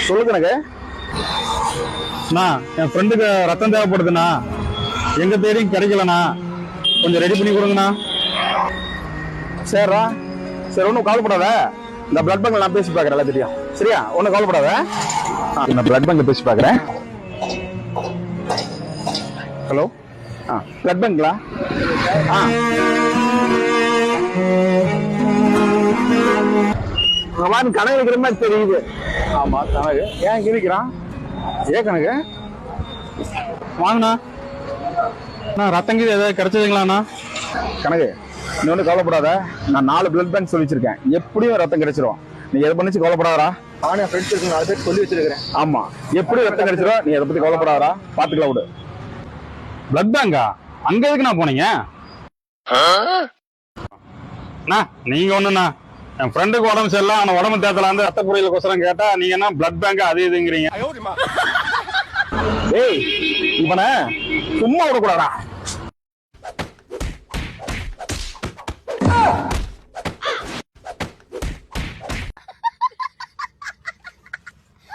சொல்லு கணக்கு. அண்ணா என் ஃப்ரெண்டுக்கு ரத்தம் தேவைப்படுதுண்ணா, எங்க தேடியும் கிடைக்கலண்ணா, கொஞ்சம் ரெடி பண்ணி கொடுங்கண்ணா. சரிடா, சரி ஒன்றும் கவலைப்படாத. இந்த பிளட் பேங்க்ல நான் பேசி பார்க்குறேன் எல்லாத்திட்டையும். சரியா, ஒன்றும் கவலைப்படாத. நான் பிளட் பேங்க்ல பேசி பார்க்குறேன். ஹலோ, பிளட் பேங்க்லா? அவன் கணக்கு இருக்கிற மாதிரி தெரியுது. ஆமா கணக்கு. ஏன் கிழிக்கிறான்? ஏன் கணக்கு? வாங்கண்ணா. அண்ணா ரத்தம் கீது ஏதாவது கிடைச்சதுங்களாண்ணா? கணக்கு நீ ஒன்றும் கவலைப்படாத. நான் 4 பிளட் பேங்க் சொல்லி வச்சிருக்கேன், எப்படியும் ரத்தம் கிடைச்சிரும். நீ எதை பண்ணிச்சு கவலைப்படாதா? நானும் என் ஃப்ரெண்ட்ஸ் இருக்கு 4 பேர் சொல்லி வச்சிருக்கிறேன். ஆமா, எப்படி ரத்தம் கிடைச்சிரும், நீ எதை பத்தி கவலைப்படாதா, பாத்துக்கலாம் விடு. பிளட் பேங்கா? அங்க எதுக்குண்ணா போனீங்க? அண்ணா நீங்க ஒண்ணுண்ணா, என் ஃப்ரெண்டுக்கு உடம்பு சரியில்லை, அவனை உடம்பு தேத்தலாந்து ரத்த பொரியலுக்கோசரம் கேட்டா நீங்க என்ன பிளட் பேங்க் அது இதுங்கிறீங்க. ஏய், இவனை சும்மா விடக்கூடாதா?